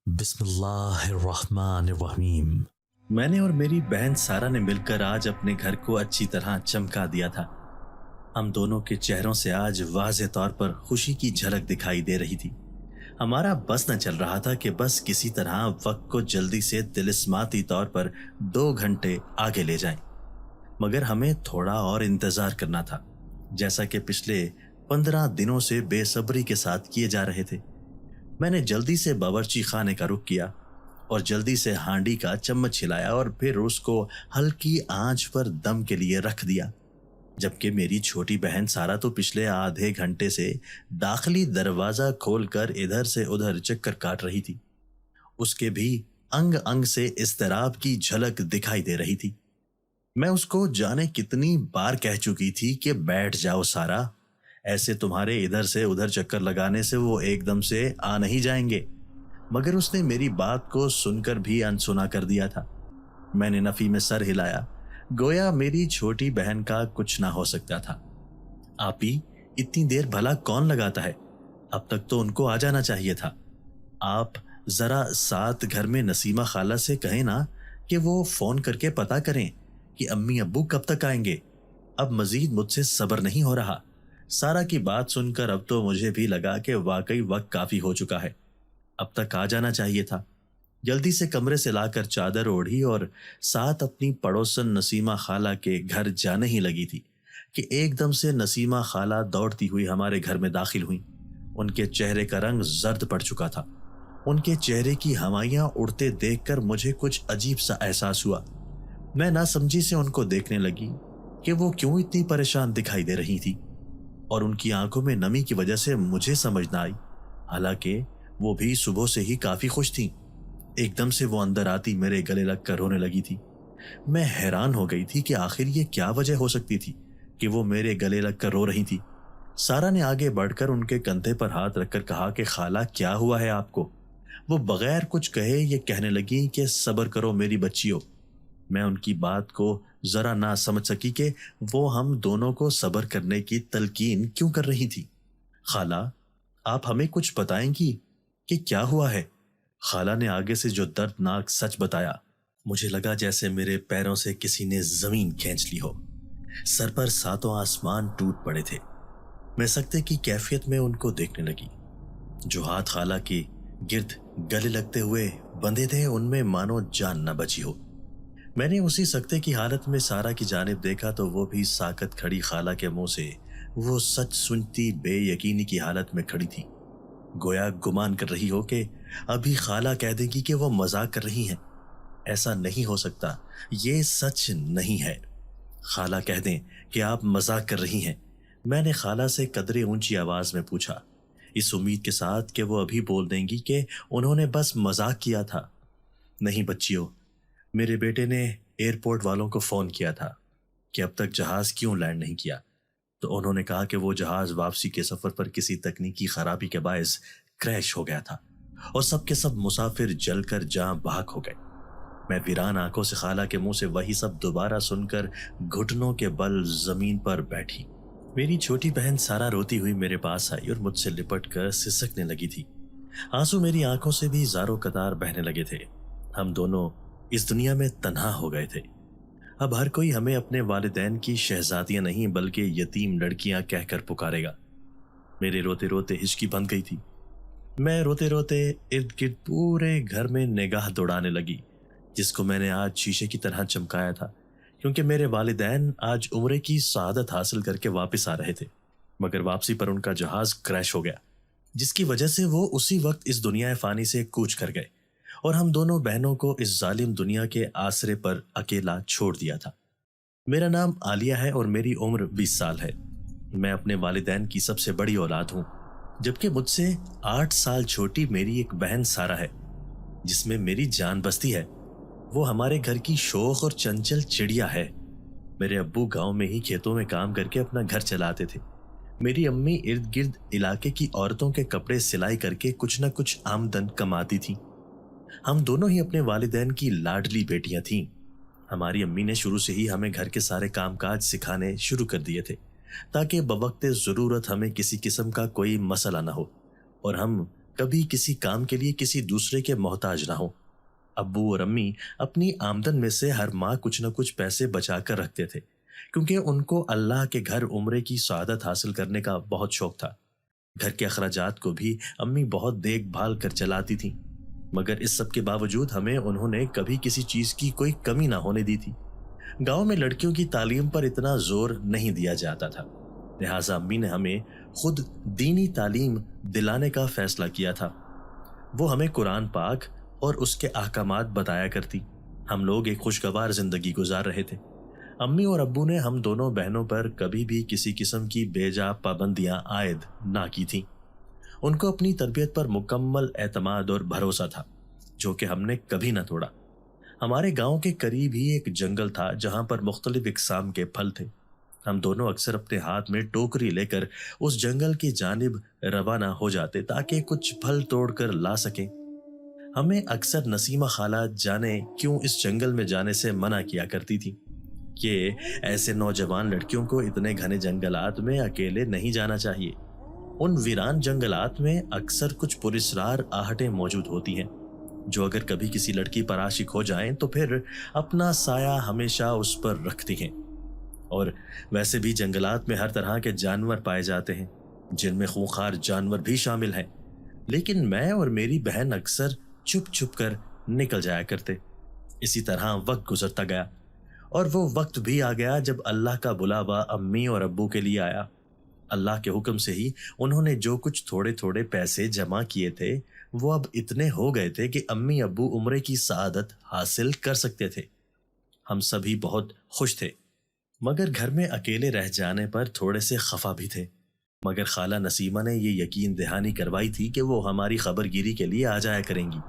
بسم اللہ الرحمن الرحیم۔ میں نے اور میری بہن سارا نے مل کر آج اپنے گھر کو اچھی طرح چمکا دیا تھا۔ ہم دونوں کے چہروں سے آج واضح طور پر خوشی کی جھلک دکھائی دے رہی تھی۔ ہمارا بس نہ چل رہا تھا کہ بس کسی طرح وقت کو جلدی سے طلسماتی طور پر 2 گھنٹے آگے لے جائیں، مگر ہمیں تھوڑا اور انتظار کرنا تھا، جیسا کہ پچھلے 15 دنوں سے بے صبری کے ساتھ کیے جا رہے تھے۔ میں نے جلدی سے باورچی خانے کا رخ کیا اور جلدی سے ہانڈی کا چمچ ہلایا اور پھر اس کو ہلکی آنچ پر دم کے لیے رکھ دیا، جبکہ میری چھوٹی بہن سارا تو پچھلے آدھے گھنٹے سے داخلی دروازہ کھول کر ادھر سے ادھر چکر کاٹ رہی تھی۔ اس کے بھی انگ انگ سے اضطراب کی جھلک دکھائی دے رہی تھی۔ میں اس کو جانے کتنی بار کہہ چکی تھی کہ بیٹھ جاؤ سارا، ایسے تمہارے ادھر سے ادھر چکر لگانے سے وہ ایک دم سے آ نہیں جائیں گے، مگر اس نے میری بات کو سن کر بھی انسنا کر دیا تھا۔ میں نے نفی میں سر ہلایا، گویا میری چھوٹی بہن کا کچھ نہ ہو سکتا تھا۔ آپی، اتنی دیر بھلا کون لگاتا ہے؟ اب تک تو ان کو آ جانا چاہیے تھا۔ آپ ذرا ساتھ گھر میں نسیمہ خالہ سے کہیں نا کہ وہ فون کر کے پتہ کریں کہ امی ابو کب تک آئیں گے۔ اب مزید مجھ سے صبر نہیں ہو رہا۔ سارا کی بات سن کر اب تو مجھے بھی لگا کہ واقعی وقت کافی ہو چکا ہے، اب تک آ جانا چاہیے تھا۔ جلدی سے کمرے سے لا کر چادر اوڑھی اور ساتھ اپنی پڑوسن نسیمہ خالہ کے گھر جانے ہی لگی تھی کہ ایک دم سے نسیمہ خالہ دوڑتی ہوئی ہمارے گھر میں داخل ہوئیں۔ ان کے چہرے کا رنگ زرد پڑ چکا تھا۔ ان کے چہرے کی ہوائیاں اڑتے دیکھ کر مجھے کچھ عجیب سا احساس ہوا۔ میں نہ سمجھی سے ان کو دیکھنے لگی کہ وہ کیوں اتنی پریشان دکھائی دے رہی تھی، اور ان کی آنکھوں میں نمی کی وجہ سے مجھے سمجھ نہ آئی، حالانکہ وہ بھی صبح سے ہی کافی خوش تھیں۔ ایک دم سے وہ اندر آتی میرے گلے لگ کر رونے لگی تھی۔ میں حیران ہو گئی تھی کہ آخر یہ کیا وجہ ہو سکتی تھی کہ وہ میرے گلے لگ کر رو رہی تھی۔ سارا نے آگے بڑھ کر ان کے کندھے پر ہاتھ رکھ کر کہا کہ خالہ، کیا ہوا ہے آپ کو؟ وہ بغیر کچھ کہے یہ کہنے لگی کہ صبر کرو میری بچیوں۔ میں ان کی بات کو ذرا نہ سمجھ سکی کہ وہ ہم دونوں کو صبر کرنے کی تلقین کیوں کر رہی تھی۔ خالہ، آپ ہمیں کچھ بتائیں گی کہ کیا ہوا ہے؟ خالہ نے آگے سے جو دردناک سچ بتایا، مجھے لگا جیسے میرے پیروں سے کسی نے زمین کھینچ لی ہو۔ سر پر ساتوں آسمان ٹوٹ پڑے تھے۔ میں سکتے کی کیفیت میں ان کو دیکھنے لگی۔ جو ہاتھ خالہ کی گرد گلے لگتے ہوئے بندھے تھے ان میں مانو جان نہ بچی ہو۔ میں نے اسی سکتے کی حالت میں سارا کی جانب دیکھا تو وہ بھی ساکت کھڑی خالہ کے منہ سے وہ سچ سنتی بے یقینی کی حالت میں کھڑی تھی، گویا گمان کر رہی ہو کہ ابھی خالہ کہہ دے گی کہ وہ مذاق کر رہی ہیں۔ ایسا نہیں ہو سکتا، یہ سچ نہیں ہے۔ خالہ کہہ دیں کہ آپ مذاق کر رہی ہیں۔ میں نے خالہ سے قدرے اونچی آواز میں پوچھا، اس امید کے ساتھ کہ وہ ابھی بول دیں گی کہ انہوں نے بس مذاق کیا تھا۔ نہیں بچیوں، میرے بیٹے نے ایئرپورٹ والوں کو فون کیا تھا کہ اب تک جہاز کیوں لینڈ نہیں کیا، تو انہوں نے کہا کہ وہ جہاز واپسی کے سفر پر کسی تکنیکی خرابی کے باعث کریش ہو گیا تھا اور سب کے سب مسافر جل کر جاں بحق ہو گئے۔ میں ویران آنکھوں سے خالہ کے منہ سے وہی سب دوبارہ سن کر گھٹنوں کے بل زمین پر بیٹھی۔ میری چھوٹی بہن سارا روتی ہوئی میرے پاس آئی اور مجھ سے لپٹ کر سسکنے لگی تھی۔ آنسو میری آنکھوں سے بھی زاروں قطار بہنے لگے تھے۔ ہم دونوں اس دنیا میں تنہا ہو گئے تھے۔ اب ہر کوئی ہمیں اپنے والدین کی شہزادیاں نہیں بلکہ یتیم لڑکیاں کہہ کر پکارے گا۔ میرے روتے روتے ہچکی بند گئی تھی۔ میں روتے روتے ارد گرد پورے گھر میں نگاہ دوڑانے لگی، جس کو میں نے آج شیشے کی طرح چمکایا تھا، کیونکہ میرے والدین آج عمرے کی سعادت حاصل کر کے واپس آ رہے تھے، مگر واپسی پر ان کا جہاز کریش ہو گیا، جس کی وجہ سے وہ اسی وقت اس دنیا فانی سے کوچ کر گئے اور ہم دونوں بہنوں کو اس ظالم دنیا کے آسرے پر اکیلا چھوڑ دیا تھا۔ میرا نام عالیہ ہے اور میری عمر 20 سال ہے۔ میں اپنے والدین کی سب سے بڑی اولاد ہوں، جبکہ مجھ سے 8 سال چھوٹی میری ایک بہن سارا ہے، جس میں میری جان بستی ہے۔ وہ ہمارے گھر کی شوخ اور چنچل چڑیا ہے۔ میرے ابو گاؤں میں ہی کھیتوں میں کام کر کے اپنا گھر چلاتے تھے۔ میری امی ارد گرد علاقے کی عورتوں کے کپڑے سلائی کر کے کچھ نہ کچھ آمدن کماتی تھیں۔ ہم دونوں ہی اپنے والدین کی لاڈلی بیٹیاں تھیں۔ ہماری امی نے شروع سے ہی ہمیں گھر کے سارے کام کاج سکھانے شروع کر دیے تھے، تاکہ بوقت ضرورت ہمیں کسی قسم کا کوئی مسئلہ نہ ہو اور ہم کبھی کسی کام کے لیے کسی دوسرے کے محتاج نہ ہوں۔ ابو اور امی اپنی آمدن میں سے ہر ماہ کچھ نہ کچھ پیسے بچا کر رکھتے تھے، کیونکہ ان کو اللہ کے گھر عمرے کی سعادت حاصل کرنے کا بہت شوق تھا۔ گھر کے اخراجات کو بھی امی بہت دیکھ بھال کر چلاتی تھیں، مگر اس سب کے باوجود ہمیں انہوں نے کبھی کسی چیز کی کوئی کمی نہ ہونے دی تھی۔ گاؤں میں لڑکیوں کی تعلیم پر اتنا زور نہیں دیا جاتا تھا، لہٰذا امی نے ہمیں خود دینی تعلیم دلانے کا فیصلہ کیا تھا۔ وہ ہمیں قرآن پاک اور اس کے احکامات بتایا کرتی۔ ہم لوگ ایک خوشگوار زندگی گزار رہے تھے۔ امی اور ابو نے ہم دونوں بہنوں پر کبھی بھی کسی قسم کی بے جا پابندیاں عائد نہ کی تھیں۔ ان کو اپنی تربیت پر مکمل اعتماد اور بھروسہ تھا، جو کہ ہم نے کبھی نہ توڑا۔ ہمارے گاؤں کے قریب ہی ایک جنگل تھا جہاں پر مختلف اقسام کے پھل تھے۔ ہم دونوں اکثر اپنے ہاتھ میں ٹوکری لے کر اس جنگل کی جانب روانہ ہو جاتے تاکہ کچھ پھل توڑ کر لا سکیں۔ ہمیں اکثر نسیمہ خالہ جانے کیوں اس جنگل میں جانے سے منع کیا کرتی تھی کہ ایسے نوجوان لڑکیوں کو اتنے گھنے جنگلات میں اکیلے نہیں جانا چاہیے۔ ان ویران جنگلات میں اکثر کچھ پراسرار آہٹیں موجود ہوتی ہیں، جو اگر کبھی کسی لڑکی پر عاشق ہو جائیں تو پھر اپنا سایہ ہمیشہ اس پر رکھتی ہیں۔ اور ویسے بھی جنگلات میں ہر طرح کے جانور پائے جاتے ہیں، جن میں خونخوار جانور بھی شامل ہیں، لیکن میں اور میری بہن اکثر چھپ چھپ کر نکل جایا کرتے۔ اسی طرح وقت گزرتا گیا، اور وہ وقت بھی آ گیا جب اللہ کا بلاوا امی اور ابو کے لیے آیا۔ اللہ کے حکم سے ہی انہوں نے جو کچھ تھوڑے تھوڑے پیسے جمع کیے تھے وہ اب اتنے ہو گئے تھے کہ امی ابو عمرے کی سعادت حاصل کر سکتے تھے۔ ہم سبھی بہت خوش تھے، مگر گھر میں اکیلے رہ جانے پر تھوڑے سے خفا بھی تھے۔ مگر خالہ نسیمہ نے یہ یقین دہانی کروائی تھی کہ وہ ہماری خبر گیری کے لیے آ جایا کریں گی۔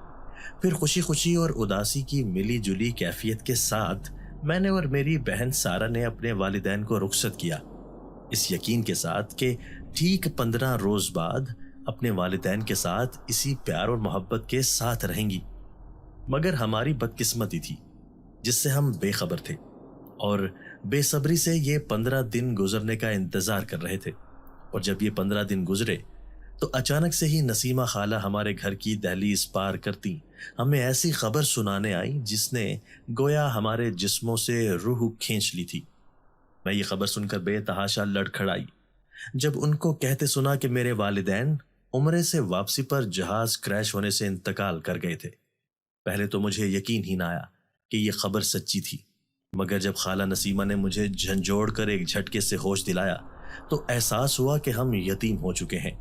پھر خوشی خوشی اور اداسی کی ملی جلی کیفیت کے ساتھ میں نے اور میری بہن سارہ نے اپنے والدین کو رخصت کیا، اس یقین کے ساتھ کہ ٹھیک 15 روز بعد اپنے والدین کے ساتھ اسی پیار اور محبت کے ساتھ رہیں گی۔ مگر ہماری بدقسمتی تھی جس سے ہم بے خبر تھے اور بے صبری سے یہ 15 دن گزرنے کا انتظار کر رہے تھے۔ اور جب یہ 15 دن گزرے تو اچانک سے ہی نسیمہ خالہ ہمارے گھر کی دہلیز پار کرتی ہمیں ایسی خبر سنانے آئی جس نے گویا ہمارے جسموں سے روح کھینچ لی تھی۔ میں یہ خبر سن کر بے تحاشا لڑکھڑائی جب ان کو کہتے سنا کہ میرے والدین عمرے سے واپسی پر جہاز کریش ہونے سے انتقال کر گئے تھے۔ پہلے تو مجھے یقین ہی نہ آیا کہ یہ خبر سچی تھی، مگر جب خالہ نسیمہ نے مجھے جھنجھوڑ کر ایک جھٹکے سے ہوش دلایا تو احساس ہوا کہ ہم یتیم ہو چکے ہیں۔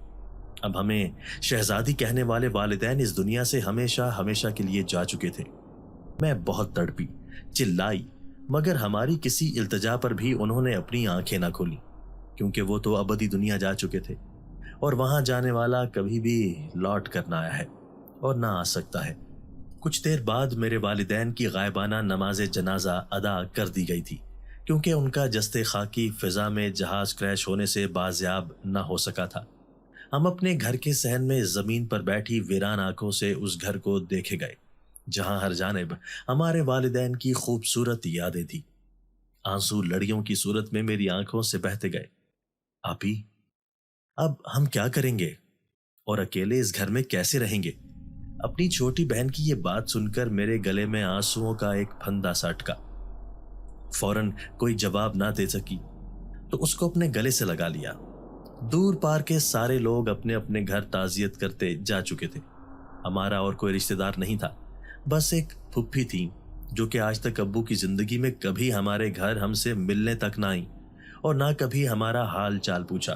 اب ہمیں شہزادی کہنے والے والدین اس دنیا سے ہمیشہ ہمیشہ کے لیے جا چکے تھے۔ میں بہت تڑپی، چلائی، مگر ہماری کسی التجا پر بھی انہوں نے اپنی آنکھیں نہ کھولیں، کیونکہ وہ تو ابدی دنیا جا چکے تھے اور وہاں جانے والا کبھی بھی لوٹ کر نہ آیا ہے اور نہ آ سکتا ہے۔ کچھ دیر بعد میرے والدین کی غائبانہ نماز جنازہ ادا کر دی گئی تھی، کیونکہ ان کا جستے خاکی فضا میں جہاز کریش ہونے سے بازیاب نہ ہو سکا تھا۔ ہم اپنے گھر کے صحن میں زمین پر بیٹھی ویران آنکھوں سے اس گھر کو دیکھے گئے جہاں ہر جانب ہمارے والدین کی خوبصورت یادیں تھی۔ آنسو لڑیوں کی صورت میں میری آنکھوں سے بہتے گئے۔ آپی، اب ہم کیا کریں گے اور اکیلے اس گھر میں کیسے رہیں گے؟ اپنی چھوٹی بہن کی یہ بات سن کر میرے گلے میں آنسوؤں کا ایک پھندا سا اٹکا۔ فوراً کوئی جواب نہ دے سکی تو اس کو اپنے گلے سے لگا لیا۔ دور پار کے سارے لوگ اپنے اپنے گھر تعزیت کرتے جا چکے تھے۔ ہمارا اور کوئی رشتہ دار نہیں تھا، بس ایک پھپھی تھی جو کہ آج تک ابو کی زندگی میں کبھی ہمارے گھر ہم سے ملنے تک نہ آئی اور نہ کبھی ہمارا حال چال پوچھا،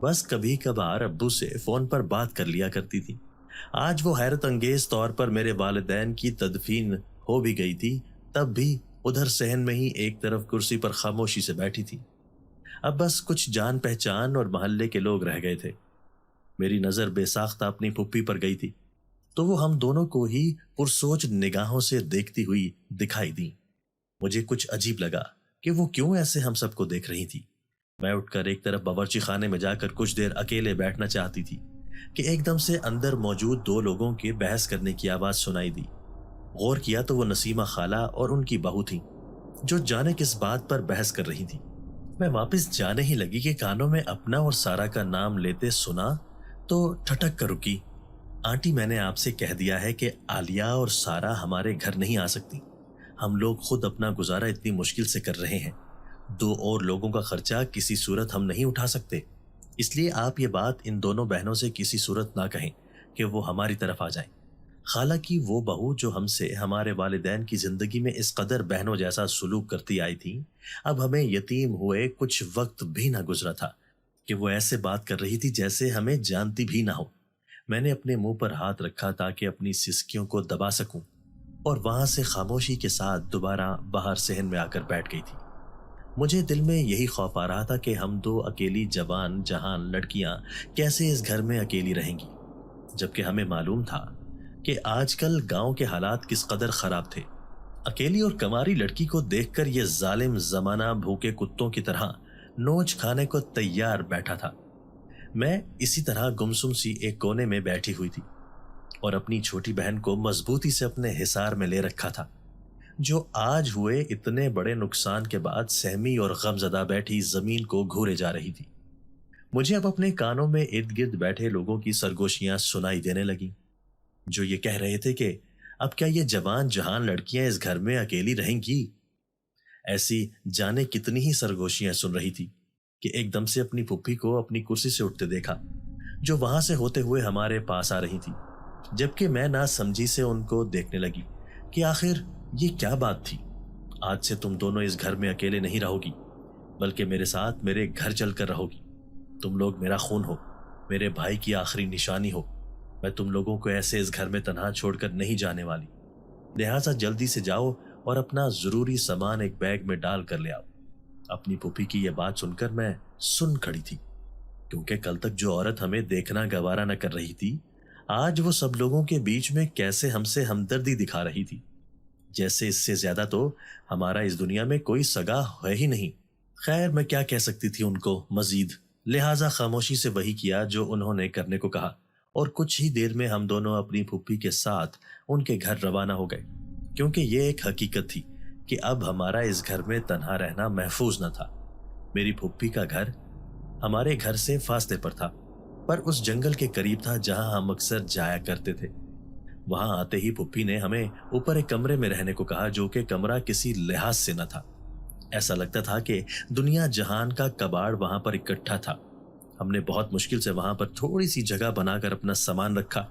بس کبھی کبھار ابو سے فون پر بات کر لیا کرتی تھی۔ آج وہ حیرت انگیز طور پر میرے والدین کی تدفین ہو بھی گئی تھی، تب بھی ادھر صحن میں ہی ایک طرف کرسی پر خاموشی سے بیٹھی تھی۔ اب بس کچھ جان پہچان اور محلے کے لوگ رہ گئے تھے۔ میری نظر بے ساختہ اپنی پھپھی پر گئی تھی تو وہ ہم دونوں کو ہی پرسوچ نگاہوں سے دیکھتی ہوئی دکھائی دی۔ مجھے کچھ عجیب لگا کہ وہ کیوں ایسے ہم سب کو دیکھ رہی تھی۔ میں اٹھ کر ایک طرف باورچی خانے میں جا کر کچھ دیر اکیلے بیٹھنا چاہتی تھی کہ ایک دم سے اندر موجود 2 لوگوں کے بحث کرنے کی آواز سنائی دی۔ غور کیا تو وہ نسیمہ خالہ اور ان کی بہو تھیں جو جانے کس بات پر بحث کر رہی تھی۔ میں واپس جانے ہی لگی کہ کانوں میں اپنا اور سارا کا نام لیتے سنا تو ٹھٹک کر رکی۔ آنٹی، میں نے آپ سے کہہ دیا ہے کہ عالیہ اور سارا ہمارے گھر نہیں آ سکتی۔ ہم لوگ خود اپنا گزارا اتنی مشکل سے کر رہے ہیں، 2 اور لوگوں کا خرچہ کسی صورت ہم نہیں اٹھا سکتے۔ اس لیے آپ یہ بات ان دونوں بہنوں سے کسی صورت نہ کہیں کہ وہ ہماری طرف آ جائیں۔ خالہ کی وہ بہو جو ہم سے ہمارے والدین کی زندگی میں اس قدر بہنوں جیسا سلوک کرتی آئی تھی، اب ہمیں یتیم ہوئے کچھ وقت بھی نہ گزرا تھا کہ وہ ایسے بات کر رہی تھی جیسے ہمیں جانتی بھی نہ ہو۔ میں نے اپنے منہ پر ہاتھ رکھا تاکہ اپنی سسکیوں کو دبا سکوں، اور وہاں سے خاموشی کے ساتھ دوبارہ باہر صحن میں آ کر بیٹھ گئی تھی۔ مجھے دل میں یہی خوف آ رہا تھا کہ ہم 2 اکیلی جوان جہان لڑکیاں کیسے اس گھر میں اکیلی رہیں گی، جبکہ ہمیں معلوم تھا کہ آج کل گاؤں کے حالات کس قدر خراب تھے۔ اکیلی اور کماری لڑکی کو دیکھ کر یہ ظالم زمانہ بھوکے کتوں کی طرح نوچ کھانے کو تیار بیٹھا تھا۔ میں اسی طرح گمسم سی ایک کونے میں بیٹھی ہوئی تھی اور اپنی چھوٹی بہن کو مضبوطی سے اپنے حصار میں لے رکھا تھا، جو آج ہوئے اتنے بڑے نقصان کے بعد سہمی اور غمزدہ بیٹھی زمین کو گھورے جا رہی تھی۔ مجھے اب اپنے کانوں میں ارد گرد بیٹھے لوگوں کی سرگوشیاں سنائی دینے لگیں، جو یہ کہہ رہے تھے کہ اب کیا یہ جوان جہان لڑکیاں اس گھر میں اکیلی رہیں گی؟ ایسی جانے کتنی ہی سرگوشیاں سن رہی تھی کہ ایک دم سے اپنی پھپھی کو اپنی کرسی سے اٹھتے دیکھا، جو وہاں سے ہوتے ہوئے ہمارے پاس آ رہی تھی، جبکہ میں نہ سمجھی سے ان کو دیکھنے لگی کہ آخر یہ کیا بات تھی۔ آج سے تم دونوں اس گھر میں اکیلے نہیں رہو گی، بلکہ میرے ساتھ میرے گھر چل کر رہو گی۔ تم لوگ میرا خون ہو، میرے بھائی کی آخری نشانی ہو۔ میں تم لوگوں کو ایسے اس گھر میں تنہا چھوڑ کر نہیں جانے والی، لہٰذا جلدی سے جاؤ اور اپنا ضروری سامان ایک بیگ میں ڈال کر لے آؤ۔ اپنی پھوپھی کی یہ بات سن کر میں سن کھڑی تھی، کیونکہ کل تک جو عورت ہمیں دیکھنا گوارا نہ کر رہی تھی، آج وہ سب لوگوں کے بیچ میں کیسے ہم سے ہمدردی دکھا رہی تھی، جیسے اس سے زیادہ تو ہمارا اس دنیا میں کوئی سگا ہے ہی نہیں۔ خیر، میں کیا کہہ سکتی تھی ان کو مزید، لہٰذا خاموشی سے وہی کیا جو انہوں نے کرنے کو کہا، اور کچھ ہی دیر میں ہم دونوں اپنی پھوپھی کے ساتھ ان کے گھر روانہ ہو گئے، کیونکہ یہ ایک حقیقت تھی کہ اب ہمارا اس گھر میں تنہا رہنا محفوظ نہ تھا۔ میری پھوپھی کا گھر ہمارے گھر سے فاصلے پر تھا، پر اس جنگل کے قریب تھا جہاں ہم اکثر جایا کرتے تھے۔ وہاں آتے ہی پھوپھی نے ہمیں اوپر ایک کمرے میں رہنے کو کہا، جو کہ کمرہ کسی لحاظ سے نہ تھا۔ ایسا لگتا تھا کہ دنیا جہان کا کباڑ وہاں پر اکٹھا تھا۔ ہم نے بہت مشکل سے وہاں پر تھوڑی سی جگہ بنا کر اپنا سامان رکھا۔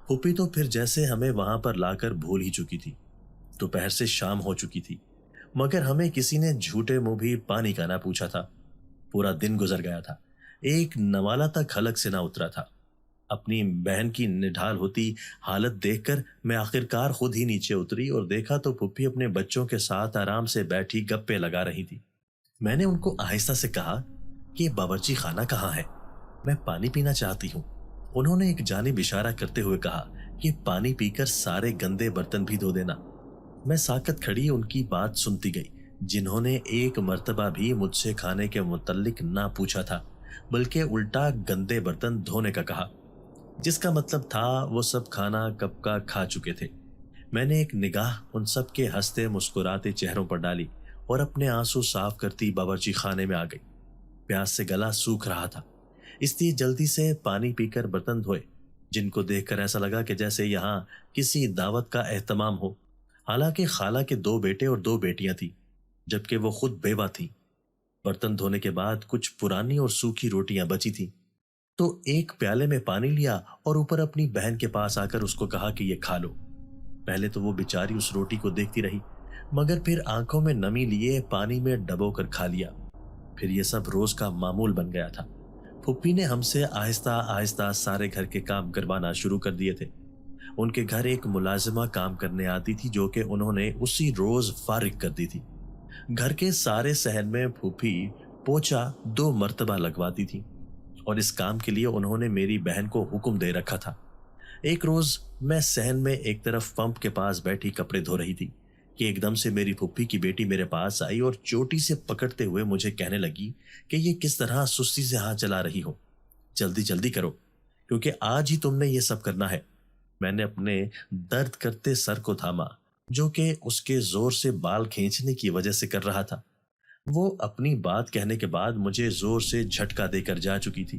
پھوپھی تو پھر جیسے ہمیں وہاں پر لا کر بھول ہی چکی تھی۔ دوپہر سے شام ہو چکی تھی، مگر ہمیں کسی نے جھوٹے منہ بھی پانی کا نہ پوچھا تھا۔ پورا دن گزر گیا تھا، ایک نوالا تک حلق سے نہ اترا تھا۔ اپنی بہن کی نڈھال ہوتی حالت دیکھ کر میں آخرکار خود ہی نیچے اتری اور دیکھا تو پھوپھی اپنے بچوں کے ساتھ آرام سے بیٹھی گپے لگا رہی تھی۔ میں نے ان کو آہستہ سے کہا کہ باورچی خانہ کہاں ہے؟ میں پانی پینا چاہتی ہوں۔ انہوں نے ایک جانب اشارہ کرتے ہوئے کہا کہ پانی پی کر سارے گندے برتن بھی دھو دینا۔ میں ساکت کھڑی ان کی بات سنتی گئی، جنہوں نے ایک مرتبہ بھی مجھ سے کھانے کے متعلق نہ پوچھا تھا، بلکہ الٹا گندے برتن دھونے کا کہا، جس کا مطلب تھا وہ سب کھانا کب کا کھا چکے تھے۔ میں نے ایک نگاہ ان سب کے ہنستے مسکراتے چہروں پر ڈالی اور اپنے آنسو صاف کرتی باورچی خانے میں آ گئی۔ پیاس سے گلا سوکھ رہا تھا، اس لیے جلدی سے پانی پی کر برتن دھوئے، جن کو دیکھ کر ایسا لگا کہ جیسے یہاں کسی دعوت کا اہتمام ہو۔ حالانکہ خالہ کے 2 بیٹے اور 2 بیٹیاں تھیں، جبکہ وہ خود بیوہ تھی۔ برتن دھونے کے بعد کچھ پرانی اور سوکھی روٹیاں بچی تھیں، تو ایک پیالے میں پانی لیا اور اوپر اپنی بہن کے پاس آ کر اس کو کہا کہ یہ کھا لو۔ پہلے تو وہ بیچاری اس روٹی کو دیکھتی رہی، مگر پھر آنکھوں میں نمی لیے پانی میں ڈبو کر کھا لیا۔ پھر یہ سب روز کا معمول بن گیا تھا۔ پھپھی نے ہم سے آہستہ آہستہ سارے گھر کے کام کروانا شروع کر دیے تھے۔ ان کے گھر ایک ملازمہ کام کرنے آتی تھی، جو کہ انہوں نے اسی روز فارغ کر دی تھی۔ گھر کے سارے صحن میں پھپھی پوچھا 2 مرتبہ لگواتی تھی، اور اس کام کے لیے انہوں نے میری بہن کو حکم دے رکھا تھا۔ ایک روز میں صحن میں ایک طرف پمپ کے پاس بیٹھی کپڑے دھو رہی تھی کہ ایک دم سے میری پھپھی کی بیٹی میرے پاس آئی اور چوٹی سے پکڑتے ہوئے مجھے کہنے لگی کہ یہ کس طرح سستی سے ہاتھ چلا رہی ہو، جلدی جلدی کرو، کیونکہ آج ہی تم نے یہ سب کرنا ہے۔ میں نے اپنے درد کرتے سر کو تھاما، جو کہ اس کے زور سے بال کھینچنے کی وجہ سے کر رہا تھا۔ وہ اپنی بات کہنے کے بعد مجھے زور سے جھٹکا دے کر جا چکی تھی۔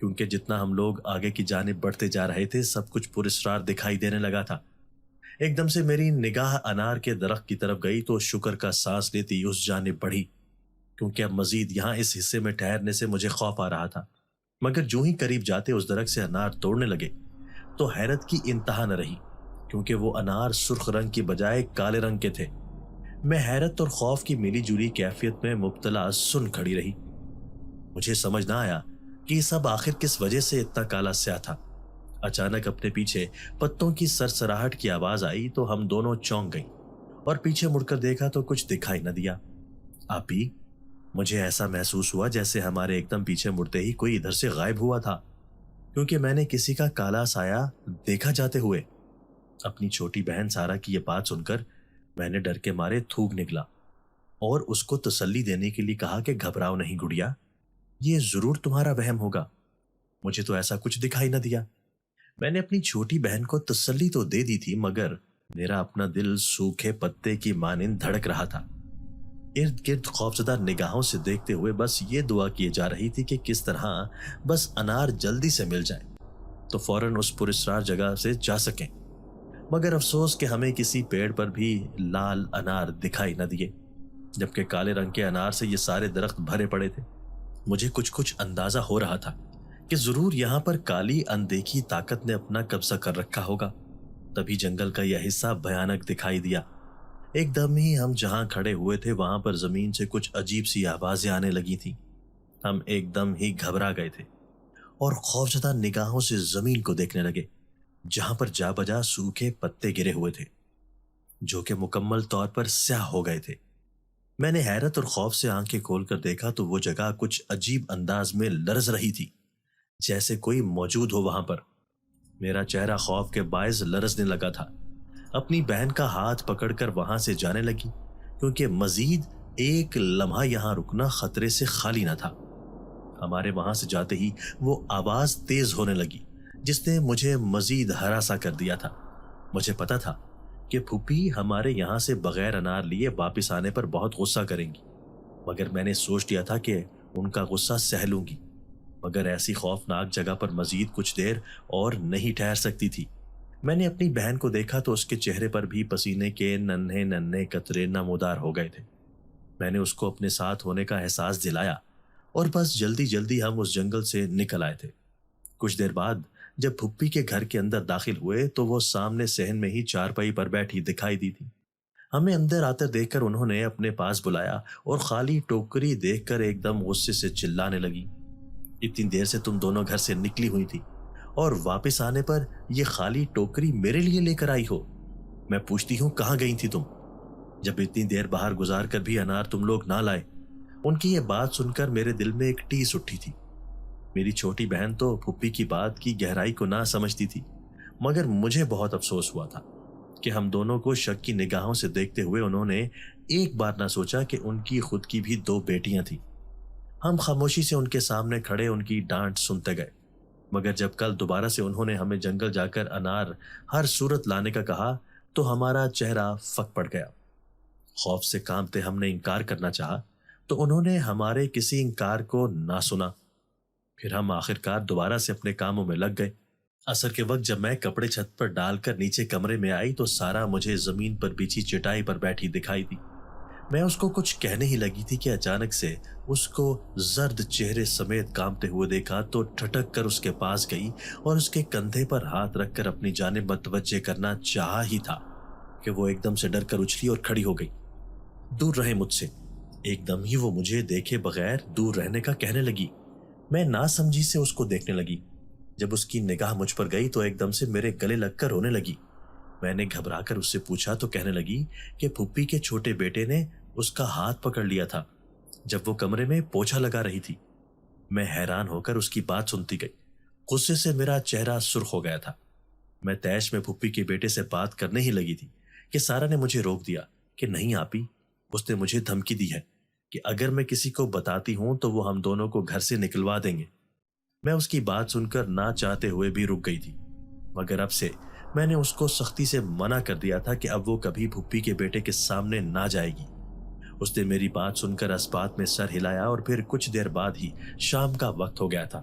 کیونکہ جتنا ہم لوگ آگے کی جانب بڑھتے جا رہے تھے سب کچھ پراسرار دکھائی دینے لگا تھا۔ ایک دم سے میری نگاہ انار کے درخت کی طرف گئی تو شکر کا سانس لیتی اس جانب بڑھی، کیونکہ اب مزید یہاں اس حصے میں ٹھہرنے سے مجھے خوف آ رہا تھا۔ مگر جو ہی قریب جاتے اس درخت سے انار توڑنے لگے تو حیرت کی انتہا نہ رہی، کیونکہ وہ انار سرخ رنگ کی بجائے کالے رنگ کے تھے۔ میں حیرت اور خوف کی ملی جلی کیفیت میں مبتلا سن کھڑی رہی۔ مجھے سمجھ نہ آیا کہ یہ سب آخر کس وجہ سے اتنا کالا سیاہ تھا۔ اچانک اپنے پیچھے پتوں کی سرسراہٹ کی آواز آئی تو ہم دونوں چونک گئیں اور پیچھے مڑ کر دیکھا تو کچھ دکھائی نہ دیا۔ آپی، مجھے ایسا محسوس ہوا جیسے ہمارے ایک دم پیچھے مڑتے ہی کوئی ادھر سے غائب ہوا تھا، کیونکہ میں نے کسی کا کالا سایہ دیکھا جاتے ہوئے۔ اپنی چھوٹی بہن سارا کی یہ بات سن کر میں نے ڈر کے مارے تھوک نکلا اور اس کو تسلی دینے کے لیے کہا کہ گھبراؤ نہیں گڑیا، یہ ضرور تمہارا وہم ہوگا، مجھے تو ایسا کچھ دکھائی نہ دیا۔ میں نے اپنی چھوٹی بہن کو تسلی تو دے دی تھی، مگر میرا اپنا دل سوکھے پتے کی مانند دھڑک رہا تھا۔ ارد گرد خوفزدہ نگاہوں سے دیکھتے ہوئے بس یہ دعا کیے جا رہی تھی کہ کس طرح بس انار جلدی سے مل جائے تو فوراً اس پراسرار جگہ سے جا سکیں۔ مگر افسوس کہ ہمیں کسی پیڑ پر بھی لال انار دکھائی نہ دیے، جبکہ کالے رنگ کے انار سے یہ سارے درخت بھرے پڑے تھے۔ مجھے کچھ اندازہ ہو رہا تھا کہ ضرور یہاں پر کالی اندیکھی طاقت نے اپنا قبضہ کر رکھا ہوگا، تبھی جنگل کا یہ حصہ بھیانک دکھائی دیا۔ ایک دم ہی ہم جہاں کھڑے ہوئے تھے وہاں پر زمین سے کچھ عجیب سی آوازیں آنے لگی تھیں۔ ہم ایک دم ہی گھبرا گئے تھے اور خوفزدہ نگاہوں سے زمین کو دیکھنے لگے، جہاں پر جا بجا سوکھے پتے گرے ہوئے تھے جو کہ مکمل طور پر سیاہ ہو گئے تھے۔ میں نے حیرت اور خوف سے آنکھیں کھول کر دیکھا تو وہ جگہ کچھ عجیب انداز میں لرز رہی تھی، جیسے کوئی موجود ہو وہاں پر۔ میرا چہرہ خوف کے باعث لرزنے لگا تھا۔ اپنی بہن کا ہاتھ پکڑ کر وہاں سے جانے لگی، کیونکہ مزید ایک لمحہ یہاں رکنا خطرے سے خالی نہ تھا۔ ہمارے وہاں سے جاتے ہی وہ آواز تیز ہونے لگی جس نے مجھے مزید ہراساں کر دیا تھا۔ مجھے پتا تھا کہ پھوپھی ہمارے یہاں سے بغیر انار لیے واپس آنے پر بہت غصہ کریں گی، مگر میں نے سوچ لیا تھا کہ ان کا غصہ سہ لوں گی، مگر ایسی خوفناک جگہ پر مزید کچھ دیر اور نہیں ٹھہر سکتی تھی۔ میں نے اپنی بہن کو دیکھا تو اس کے چہرے پر بھی پسینے کے ننھے ننھے قطرے نمودار ہو گئے تھے۔ میں نے اس کو اپنے ساتھ ہونے کا احساس دلایا اور بس جلدی جلدی ہم اس جنگل سے نکل آئے تھے۔ کچھ دیر بعد جب پھپھی کے گھر کے اندر داخل ہوئے تو وہ سامنے صحن میں ہی چارپائی پر بیٹھی دکھائی دی تھی۔ ہمیں اندر آتے دیکھ کر انہوں نے اپنے پاس بلایا اور خالی ٹوکری دیکھ کر ایک دم غصے سے چلانے لگی، اتنی دیر سے تم دونوں گھر سے نکلی ہوئی تھی اور واپس آنے پر یہ خالی ٹوکری میرے لیے لے کر آئی ہو؟ میں پوچھتی ہوں کہاں گئی تھی تم جب اتنی دیر باہر گزار کر بھی انار تم لوگ نہ لائے؟ ان کی یہ بات سن کر میرے دل میں ایک ٹیس اٹھی تھی۔ میری چھوٹی بہن تو پھپھی کی بات کی گہرائی کو نہ سمجھتی تھی، مگر مجھے بہت افسوس ہوا تھا کہ ہم دونوں کو شک کی نگاہوں سے دیکھتے ہوئے انہوں نے ایک بار نہ سوچا کہ ان کی خود کی بھی 2 بیٹیاں تھیں۔ ہم خاموشی سے ان کے سامنے کھڑے ان کی ڈانٹ سنتے گئے، مگر جب کل دوبارہ سے انہوں نے ہمیں جنگل جا کر انار ہر صورت لانے کا کہا تو ہمارا چہرہ پھک پڑ گیا۔ خوف سے کانپتے ہم نے انکار کرنا چاہا تو انہوں نے ہمارے کسی انکار کو نہ سنا۔ پھر ہم آخرکار دوبارہ سے اپنے کاموں میں لگ گئے۔ عصر کے وقت جب میں کپڑے چھت پر ڈال کر نیچے کمرے میں آئی تو سارا مجھے زمین پر بچھی چٹائی پر بیٹھی دکھائی دی۔ میں اس کو کچھ کہنے ہی لگی تھی کہ اچانک سے اس کو زرد چہرے سمیت کانپتے ہوئے دیکھا تو ٹھٹک کر اس کے پاس گئی اور اس کے کندھے پر ہاتھ رکھ کر اپنی جانب متوجہ کرنا چاہا ہی تھا کہ وہ ایک دم سے ڈر کر اچھلی اور کھڑی ہو گئی۔ دور رہے مجھ سے۔ ایک دم ہی وہ مجھے دیکھے بغیر دور رہنے کا کہنے لگی۔ میں نا سمجھی سے اس کو دیکھنے لگی۔ جب اس کی نگاہ مجھ پر گئی تو ایک دم سے میرے گلے لگ کر رونے لگی۔ میں نے گھبرا کر اس سے پوچھا تو کہنے لگی کہ پھپھی کے چھوٹے بیٹے نے اس کا ہاتھ پکڑ لیا تھا جب وہ کمرے میں پوچھا لگا رہی تھی۔ میں حیران ہو کر اس کی بات سنتی گئی۔ غصے سے میرا چہرہ سرخ ہو گیا تھا۔ میں تیش میں پھپھی کے بیٹے سے بات کرنے ہی لگی تھی کہ سارا نے مجھے روک دیا کہ نہیں آپی، اس نے مجھے دھمکی دی ہے کہ اگر میں کسی کو بتاتی ہوں تو وہ ہم دونوں کو گھر سے نکلوا دیں گے۔ میں اس کی بات سن کر نہ چاہتے ہوئے بھی رک گئی تھی، مگر اب سے میں نے اس کو سختی سے منع کر دیا تھا کہ اب وہ کبھی پھپھی کے بیٹے کے سامنے نہ جائے گی۔ اس نے میری بات سن کر اس بات میں سر ہلایا اور پھر کچھ دیر بعد ہی شام کا وقت ہو گیا تھا۔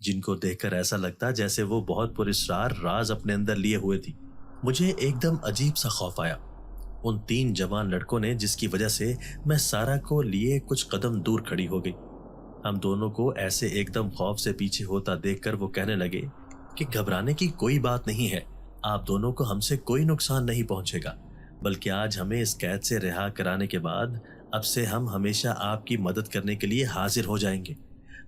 جن کو دیکھ کر ایسا لگتا جیسے وہ بہت پراسرار راز اپنے اندر لیے ہوئے تھی۔ مجھے ایک دم عجیب سا خوف آیا۔ ان 3 جوان لڑکوں نے، جس کی وجہ سے میں سارا کو لیے کچھ قدم دور کھڑی ہو گئی، ہم دونوں کو ایسے ایک دم خوف سے پیچھے ہوتا دیکھ کر وہ کہنے لگے کہ گھبرانے کی کوئی بات نہیں ہے، آپ دونوں کو ہم سے کوئی نقصان نہیں پہنچے گا، بلکہ آج ہمیں اس قید سے رہا کرانے کے بعد اب سے ہم ہمیشہ آپ کی مدد کرنے کے لیے حاضر ہو جائیں گے۔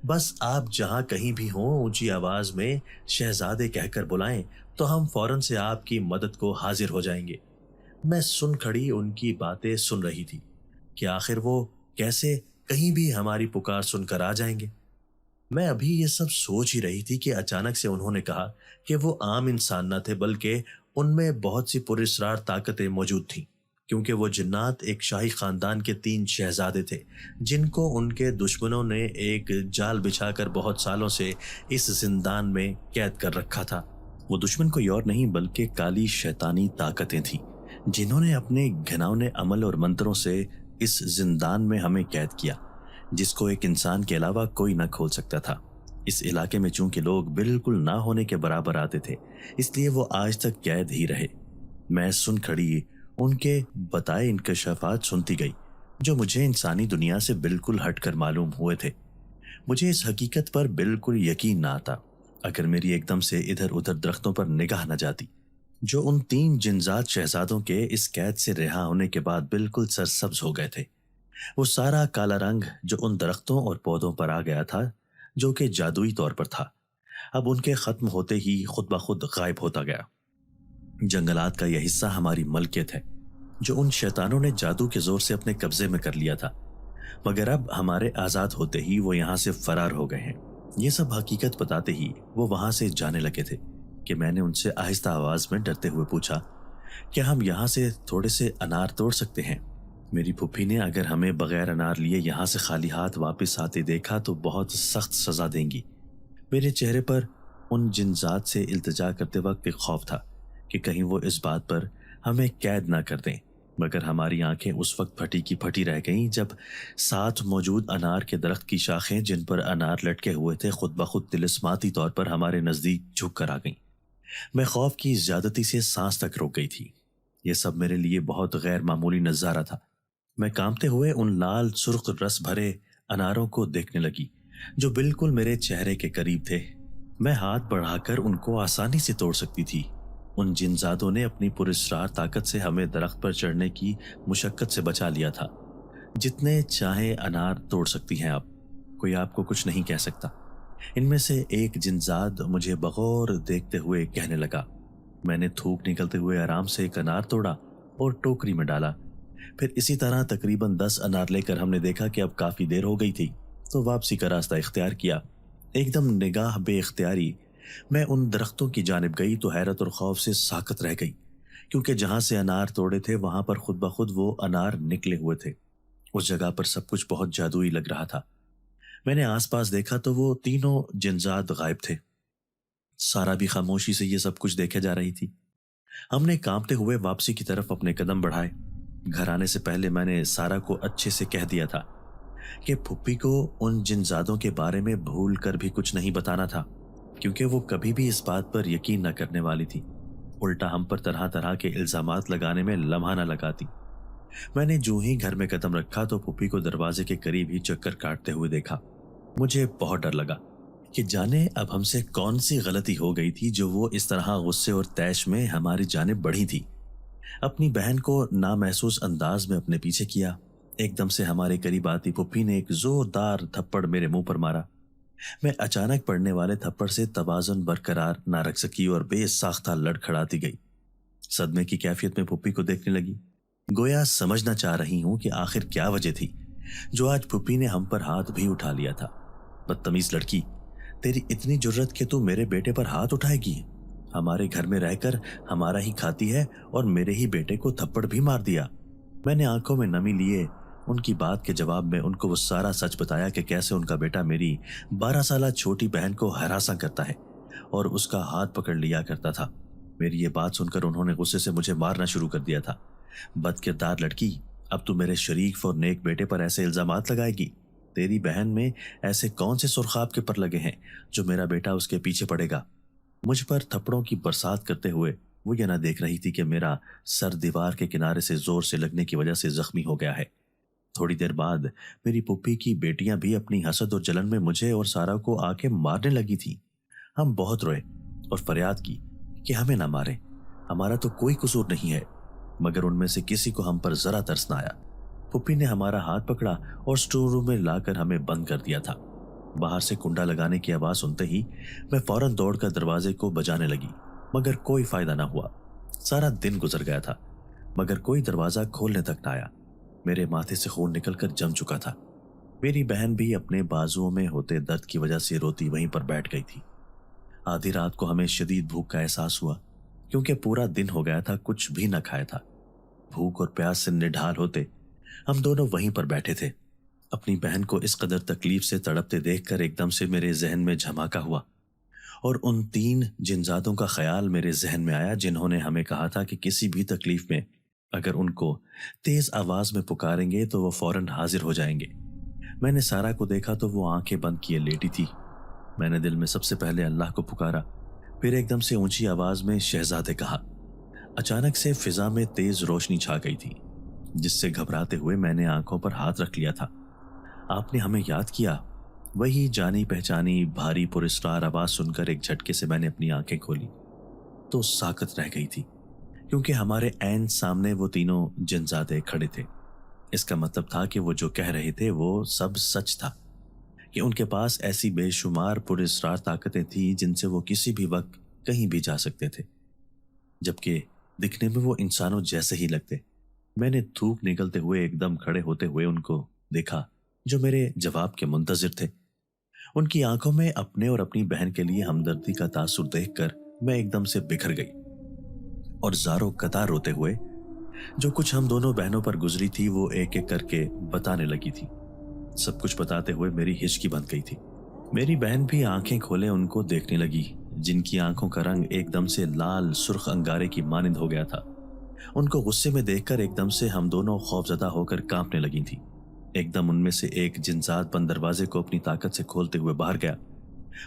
بس آپ جہاں کہیں بھی ہوں اونچی آواز میں شہزادے کہہ کر بلائیں تو ہم فوراً سے آپ کی مدد کو حاضر ہو جائیں گے۔ میں سن کھڑی ان کی باتیں سن رہی تھی کہ آخر وہ کیسے کہیں بھی ہماری پکار سن کر آ جائیں گے۔ میں ابھی یہ سب سوچ ہی رہی تھی کہ اچانک سے انہوں نے کہا کہ وہ عام انسان نہ تھے، بلکہ ان میں بہت سی پراسرار طاقتیں موجود تھیں، کیونکہ وہ جنات ایک شاہی خاندان کے 3 شہزادے تھے جن کو ان کے دشمنوں نے ایک جال بچھا کر بہت سالوں سے اس زندان میں قید کر رکھا تھا۔ وہ دشمن کوئی اور نہیں بلکہ کالی شیطانی طاقتیں تھیں جنہوں نے اپنے گھناؤنے عمل اور منتروں سے اس زندان میں ہمیں قید کیا، جس کو ایک انسان کے علاوہ کوئی نہ کھول سکتا تھا۔ اس علاقے میں چونکہ لوگ بالکل نہ ہونے کے برابر آتے تھے، اس لیے وہ آج تک قید ہی رہے۔ میں سن کھڑی ان کے بتائے انکشافات سنتی گئی جو مجھے انسانی دنیا سے بالکل ہٹ کر معلوم ہوئے تھے۔ مجھے اس حقیقت پر بالکل یقین نہ آتا اگر میری ایک دم سے ادھر ادھر درختوں پر نگاہ نہ جاتی جو ان 3 جنزاد شہزادوں کے اس قید سے رہا ہونے کے بعد بالکل سرسبز ہو گئے تھے۔ وہ سارا کالا رنگ جو ان درختوں اور پودوں پر آ گیا تھا، جو کہ جادوئی طور پر تھا، اب ان کے ختم ہوتے ہی خود بخود غائب ہوتا گیا۔ جنگلات کا یہ حصہ ہماری ملکیت ہے جو ان شیطانوں نے جادو کے زور سے اپنے قبضے میں کر لیا تھا، مگر اب ہمارے آزاد ہوتے ہی وہ یہاں سے فرار ہو گئے ہیں۔ یہ سب حقیقت بتاتے ہی وہ وہاں سے جانے لگے تھے کہ میں نے ان سے آہستہ آواز میں ڈرتے ہوئے پوچھا کہ ہم یہاں سے تھوڑے سے انار توڑ سکتے ہیں؟ میری پھوپھی نے اگر ہمیں بغیر انار لیے یہاں سے خالی ہاتھ واپس آتے دیکھا تو بہت سخت سزا دیں گی۔ میرے چہرے پر ان جنزات سے التجا کرتے وقت ایک خوف تھا کہ کہیں وہ اس بات پر ہمیں قید نہ کر دیں، مگر ہماری آنکھیں اس وقت پھٹی کی پھٹی رہ گئیں جب ساتھ موجود انار کے درخت کی شاخیں جن پر انار لٹکے ہوئے تھے خود بخود طلسماتی طور پر ہمارے نزدیک جھک کر آ گئیں۔ میں خوف کی زیادتی سے سانس تک روک گئی تھی۔ یہ سب میرے لیے بہت غیر معمولی نظارہ تھا۔ میں کانپتے ہوئے ان لال سرخ رس بھرے اناروں کو دیکھنے لگی جو بالکل میرے چہرے کے قریب تھے۔ میں ہاتھ بڑھا کر ان کو آسانی سے توڑ سکتی تھی۔ ان جنزادوں نے اپنی پراسرار طاقت سے ہمیں درخت پر چڑھنے کی مشقت سے بچا لیا تھا۔ جتنے چاہیں انار توڑ سکتی ہیں آپ، کوئی آپ کو کچھ نہیں کہہ سکتا۔ ان میں سے ایک جنزاد مجھے بغور دیکھتے ہوئے کہنے لگا۔ میں نے تھوک نکلتے ہوئے آرام سے ایک انار توڑا اور ٹوکری میں ڈالا۔ پھر اسی طرح تقریباً 10 انار لے کر ہم نے دیکھا کہ اب کافی دیر ہو گئی تھی تو واپسی کا راستہ اختیار کیا۔ ایک دم نگاہ بے اختیاری میں ان درختوں کی جانب گئی تو حیرت اور خوف سے ساکت رہ گئی، کیونکہ جہاں سے انار توڑے تھے وہاں پر خود بخود وہ انار نکلے ہوئے تھے۔ اس جگہ پر سب کچھ بہت جادوئی لگ رہا تھا۔ میں نے آس پاس دیکھا تو وہ تینوں جنزاد غائب تھے۔ سارا بھی خاموشی سے یہ سب کچھ دیکھے جا رہی تھی۔ ہم نے کانپتے ہوئے واپسی کی طرف اپنے قدم بڑھائے۔ گھر آنے سے پہلے میں نے سارا کو اچھے سے کہہ دیا تھا کہ پھپھی کو ان جنزادوں کے بارے میں بھول کر بھی کچھ نہیں بتانا تھا، کیونکہ وہ کبھی بھی اس بات پر یقین نہ کرنے والی تھی، الٹا ہم پر طرح طرح کے الزامات لگانے میں لمحہ نہ لگاتی۔ میں نے جو ہی گھر میں قدم رکھا تو پھپھی کو دروازے کے قریب ہی چکر کاٹتے ہوئے دیکھا۔ مجھے بہت ڈر لگا کہ جانے اب ہم سے کون سی غلطی ہو گئی تھی جو وہ اس طرح غصے اور طیش میں ہماری جانب بڑھی تھی۔ اپنی بہن کو نامحسوس انداز میں اپنے پیچھے کیا۔ ایک دم سے ہمارے قریب آتی پھپھی نے ایک زوردار تھپڑ میرے منہ پر مارا۔ میں اچانک پڑنے والے تھپڑ سے توازن برقرار نہ رکھ سکی اور بے ساختہ لڑکھڑاتی گئی۔ صدمے کی کیفیت میں پھپھی کو دیکھنے لگی، گویا سمجھنا چاہ رہی ہوں کہ آخر کیا وجہ تھی جو آج پھپھی نے ہم پر ہاتھ بھی اٹھا لیا تھا۔ بدتمیز لڑکی، تیری اتنی جرت کہ تو میرے بیٹے پر ہاتھ اٹھائے گی؟ ہمارے گھر میں رہ کر ہمارا ہی کھاتی ہے اور میرے ہی بیٹے کو تھپڑ بھی مار دیا۔ میں نے آنکھوں میں نمی لیے ان کی بات کے جواب میں ان کو وہ سارا سچ بتایا کہ کیسے ان کا بیٹا میری 12 سالہ چھوٹی بہن کو ہراساں کرتا ہے اور اس کا ہاتھ پکڑ لیا کرتا تھا۔ میری یہ بات سن کر انہوں نے غصے سے مجھے مارنا شروع کر دیا تھا۔ بد کردار لڑکی، اب تو میرے شریف اور نیک بیٹے پر ایسے الزامات لگائے گی؟ تیری بہن میں ایسے کون سے سرخاب کے پر لگے ہیں جو میرا بیٹا اس کے پیچھے پڑے گا؟ مجھ پر تھپڑوں کی برسات کرتے ہوئے وہ یہ نہ دیکھ رہی تھی کہ میرا سر دیوار کے کنارے سے زور سے لگنے کی وجہ سے زخمی ہو گیا ہے۔ تھوڑی دیر بعد میری پھپھی کی بیٹیاں بھی اپنی حسد اور جلن میں مجھے اور سارا کو آ کے مارنے لگی تھی۔ ہم بہت روئے اور فریاد کی کہ ہمیں نہ ماریں، ہمارا تو کوئی قصور نہیں ہے، مگر ان میں سے کسی کو ہم پر ذرا ترس نہ آیا۔ پھپھی نے ہمارا ہاتھ پکڑا اور اسٹور روم میں لا کر ہمیں بند کر دیا تھا۔ باہر سے کنڈا لگانے کی آواز سنتے ہی میں فوراً دوڑ کر دروازے کو بجانے لگی، مگر کوئی فائدہ نہ ہوا۔ سارا دن گزر گیا تھا مگر کوئی دروازہ کھولنے تک نہ آیا۔ میرے ماتھے سے خون نکل کر جم چکا تھا۔ میری بہن بھی اپنے بازوؤں میں ہوتے درد کی وجہ سے روتی وہیں پر بیٹھ گئی تھی۔ آدھی رات کو ہمیں شدید بھوک کا احساس ہوا کیونکہ پورا دن ہو گیا تھا کچھ بھی نہ کھایا تھا۔ بھوک اور پیاس سے نڈھال ہوتے ہم دونوں وہیں پر بیٹھے تھے۔ اپنی بہن کو اس قدر تکلیف سے تڑپتے دیکھ کر ایک دم سے میرے ذہن میں جھماکا ہوا اور ان 3 جنزادوں کا خیال میرے ذہن میں آیا جنہوں نے ہمیں کہا تھا کہ کسی بھی تکلیف میں اگر ان کو تیز آواز میں پکاریں گے تو وہ فوراً حاضر ہو جائیں گے۔ میں نے سارا کو دیکھا تو وہ آنکھیں بند کیے لیٹی تھی۔ میں نے دل میں سب سے پہلے اللہ کو پکارا، پھر ایک دم سے اونچی آواز میں شہزادے کہا۔ اچانک سے فضا میں تیز روشنی چھا گئی تھی جس سے گھبراتے ہوئے میں نے آنکھوں پر ہاتھ رکھ لیا تھا۔ آپ نے ہمیں یاد کیا۔ وہی جانی پہچانی بھاری پراسرار آواز سن کر ایک جھٹکے سے میں نے اپنی آنکھیں کھولی تو ساکت رہ گئی تھی کیونکہ ہمارے عین سامنے وہ تینوں جنزادے کھڑے تھے۔ اس کا مطلب تھا کہ وہ جو کہہ رہے تھے وہ سب سچ تھا، کہ ان کے پاس ایسی بے شمار پراسرار طاقتیں تھیں جن سے وہ کسی بھی وقت کہیں بھی جا سکتے تھے، جبکہ دکھنے میں وہ انسانوں جیسے ہی لگتے۔ میں نے تھوک نکلتے ہوئے ایک دم کھڑے ہوتے ہوئے ان کو دیکھا جو میرے جواب کے منتظر تھے۔ ان کی آنکھوں میں اپنے اور اپنی بہن کے لیے ہمدردی کا تاثر دیکھ کر میں ایک دم سے بکھر گئی اور زاروں قطار روتے ہوئے جو کچھ ہم دونوں بہنوں پر گزری تھی وہ ایک ایک کر کے بتانے لگی تھی۔ سب کچھ بتاتے ہوئے میری ہچکی بند گئی تھی۔ میری بہن بھی آنکھیں کھولے ان کو دیکھنے لگی جن کی آنکھوں کا رنگ ایک دم سے لال سرخ انگارے کی مانند ہو گیا تھا۔ ان کو غصے میں دیکھ کر ایک دم سے ہم دونوں خوفزدہ ہو کر کانپنے لگی تھی۔ ایک دم ان میں سے ایک جنزاد بند دروازے کو اپنی طاقت سے کھولتے ہوئے باہر گیا۔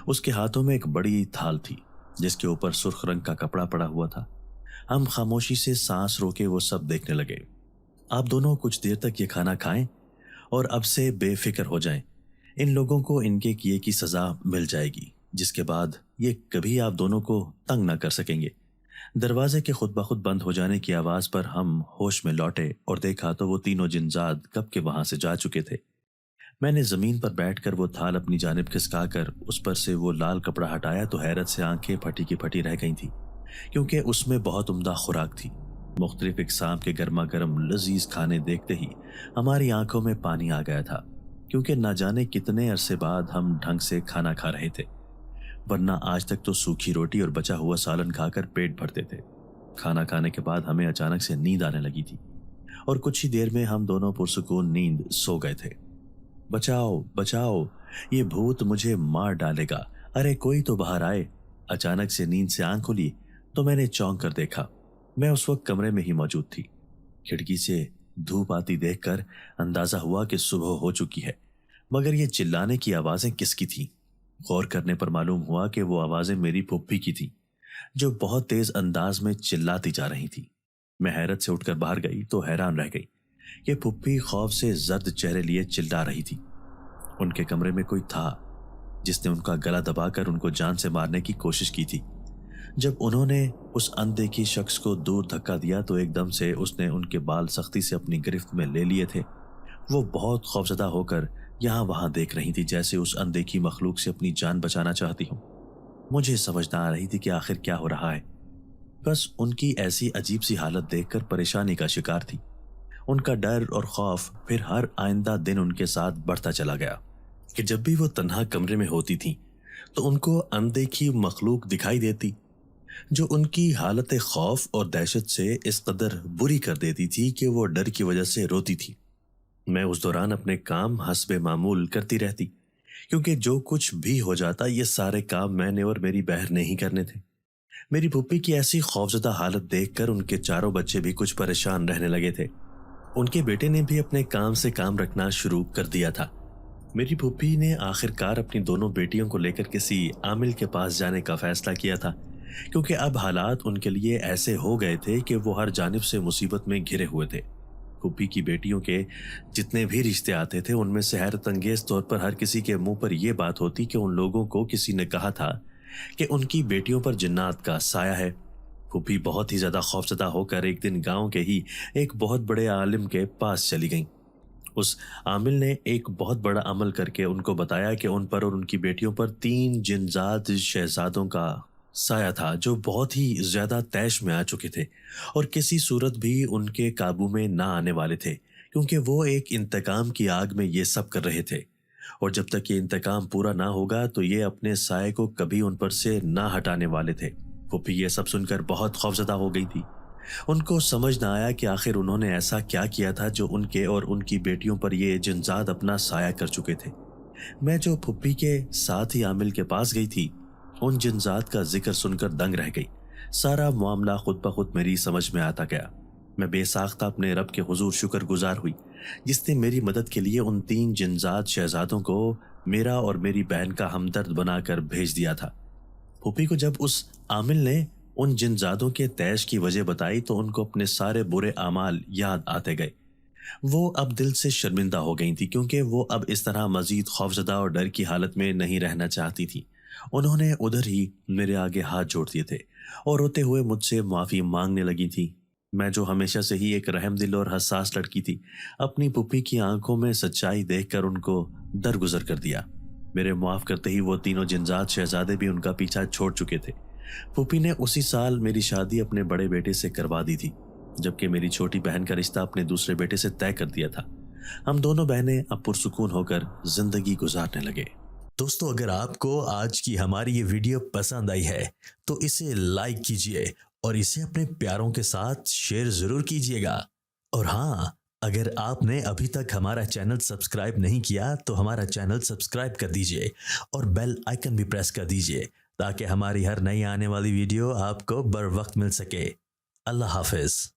اس کے ہاتھوں میں ایک بڑی تھال تھی جس کے اوپر سرخ رنگ کا کپڑا پڑا ہوا تھا۔ ہم خاموشی سے سانس روکے وہ سب دیکھنے لگے۔ آپ دونوں کچھ دیر تک یہ کھانا کھائیں اور اب سے بے فکر ہو جائیں۔ ان لوگوں کو ان کے کیے کی سزا مل جائے گی جس کے بعد یہ کبھی آپ دونوں کو تنگ نہ کر سکیں گے۔ دروازے کے خود بخود بند ہو جانے کی آواز پر ہم ہوش میں لوٹے اور دیکھا تو وہ تینوں جنزاد کب کے وہاں سے جا چکے تھے۔ میں نے زمین پر بیٹھ کر وہ تھال اپنی جانب کھسکا کر اس پر سے وہ لال کپڑا ہٹایا تو حیرت سے آنکھیں پھٹی کی پھٹی رہ گئی تھی کیونکہ اس میں بہت عمدہ خوراک تھی۔ مختلف اقسام کے گرما گرم لذیذ کھانے دیکھتے ہی ہماری آنکھوں میں پانی آ گیا تھا کیونکہ نہ جانے کتنے عرصے بعد ہم ڈھنگ سے کھانا کھا رہے تھے، ورنہ آج تک تو سوکھی روٹی اور بچا ہوا سالن کھا کر پیٹ بھرتے تھے۔ کھانا کھانے کے بعد ہمیں اچانک سے نیند آنے لگی تھی اور کچھ ہی دیر میں ہم دونوں پرسکون نیند سو گئے تھے۔ بچاؤ بچاؤ، یہ بھوت مجھے مار ڈالے گا، ارے کوئی تو باہر آئے۔ اچانک سے نیند سے آنکھ کھلی تو میں نے چونک کر دیکھا۔ میں اس وقت کمرے میں ہی موجود تھی۔ کھڑکی سے دھوپ آتی دیکھ کر اندازہ ہوا کہ صبح ہو چکی ہے، مگر یہ چلانے کی آوازیں کس کی تھیں؟ غور کرنے پر معلوم ہوا کہ وہ آوازیں میری پھپھی کی تھیں جو بہت تیز انداز میں چلاتی جا رہی تھی۔ میں حیرت سے اٹھ کر باہر گئی تو حیران رہ گئی کہ پھپھی خوف سے زرد چہرے لیے چلا رہی تھی۔ ان کے کمرے میں کوئی تھا جس نے ان کا گلا دبا کر ان کو جان سے مارنے کی کوشش کی تھی۔ جب انہوں نے اس اندیکھی شخص کو دور دھکا دیا تو ایک دم سے اس نے ان کے بال سختی سے اپنی گرفت میں لے لیے تھے۔ وہ بہت خوفزدہ ہو کر یہاں وہاں دیکھ رہی تھی جیسے اس اندیکھی مخلوق سے اپنی جان بچانا چاہتی ہوں۔ مجھے سمجھ نہ آ رہی تھی کہ آخر کیا ہو رہا ہے، بس ان کی ایسی عجیب سی حالت دیکھ کر پریشانی کا شکار تھی۔ ان کا ڈر اور خوف پھر ہر آئندہ دن ان کے ساتھ بڑھتا چلا گیا کہ جب بھی وہ تنہا کمرے میں ہوتی تھی تو ان کو اندیکھی مخلوق دکھائی دیتی جو ان کی حالت خوف اور دہشت سے اس قدر بری کر دیتی تھی کہ وہ ڈر کی وجہ سے روتی تھی۔ میں اس دوران اپنے کام حسب معمول کرتی رہتی کیونکہ جو کچھ بھی ہو جاتا یہ سارے کام میں نے اور میری بہن نے ہی کرنے تھے۔ میری پھپھی کی ایسی خوفزدہ حالت دیکھ کر ان کے چاروں بچے بھی کچھ پریشان رہنے لگے تھے۔ ان کے بیٹے نے بھی اپنے کام سے کام رکھنا شروع کر دیا تھا۔ میری پھوپھی نے آخر کار اپنی دونوں بیٹیوں کو لے کر کسی عامل کے پاس جانے کا فیصلہ کیا تھا، کیونکہ اب حالات ان کے لیے ایسے ہو گئے تھے کہ وہ ہر جانب سے مصیبت میں گھرے ہوئے تھے۔ پھوپھی کی بیٹیوں کے جتنے بھی رشتے آتے تھے ان میں سے حیرت انگیز طور پر ہر کسی کے منہ پر یہ بات ہوتی کہ ان لوگوں کو کسی نے کہا تھا کہ ان کی بیٹیوں پر جنات کا سایہ ہے۔ پھوپھی بہت ہی زیادہ خوفزدہ ہو کر ایک دن گاؤں کے ہی ایک بہت بڑے عالم کے پاس چلی گئیں۔ اس عامل نے ایک بہت بڑا عمل کر کے ان کو بتایا کہ ان پر اور ان کی بیٹیوں پر 3 جنزاد شہزادوں کا سایہ تھا جو بہت ہی زیادہ طیش میں آ چکے تھے اور کسی صورت بھی ان کے قابو میں نہ آنے والے تھے، کیونکہ وہ ایک انتقام کی آگ میں یہ سب کر رہے تھے، اور جب تک یہ انتقام پورا نہ ہوگا تو یہ اپنے سائے کو کبھی ان پر سے نہ ہٹانے والے تھے۔ پھوپھی یہ سب سن کر بہت خوفزدہ ہو گئی تھی۔ ان کو سمجھ نہ آیا کہ آخر انہوں نے ایسا کیا کیا تھا جو ان کے اور ان کی بیٹیوں پر یہ جنزاد اپنا سایہ کر چکے تھے۔ میں جو پھوپھی کے ساتھ ہی عامل کے پاس گئی تھی، ان جنزاد کا ذکر سن کر دنگ رہ گئی۔ سارا معاملہ خود بخود میری سمجھ میں آتا گیا۔ میں بے ساختہ اپنے رب کے حضور شکر گزار ہوئی جس نے میری مدد کے لیے ان 3 جنزاد شہزادوں کو میرا اور میری بہن کا ہمدرد بنا کر بھیج دیا تھا۔ پھوپھی کو جب اس عامل نے ان جنزادوں کے طیش کی وجہ بتائی تو ان کو اپنے سارے برے اعمال یاد آتے گئے۔ وہ اب دل سے شرمندہ ہو گئی تھی، کیونکہ وہ اب اس طرح مزید خوفزدہ اور ڈر کی حالت میں نہیں رہنا چاہتی تھی۔ انہوں نے ادھر ہی میرے آگے ہاتھ جوڑ دیے تھے اور روتے ہوئے مجھ سے معافی مانگنے لگی تھی۔ میں جو ہمیشہ سے ہی ایک رحم دل اور حساس لڑکی تھی، اپنی پھوپھی کی آنکھوں میں سچائی دیکھ کر ان کو درگزر کر دیا۔ میرے معاف کرتے ہی وہ تینوں جنزاد شہزادے بھی ان کا پیچھا چھوڑ چکے تھے۔ پھوپھی نے اسی سال میری شادی اپنے بڑے بیٹے سے کروا دی تھی، جبکہ میری چھوٹی بہن کا رشتہ اپنے دوسرے بیٹے سے طے کر دیا تھا۔ ہم دونوں بہنیں اب پرسکون ہو کر زندگی گزارنے لگے۔ دوستو، اگر آپ کو آج کی ہماری یہ ویڈیو پسند آئی ہے تو اسے لائک کیجئے اور اسے اپنے پیاروں کے ساتھ شیئر ضرور کیجئے گا۔ اور ہاں، اگر آپ نے ابھی تک ہمارا چینل سبسکرائب نہیں کیا تو ہمارا چینل سبسکرائب کر دیجئے اور بیل آئیکن بھی پریس کر دیجئے تاکہ ہماری ہر نئی آنے والی ویڈیو آپ کو بر وقت مل سکے۔ اللہ حافظ۔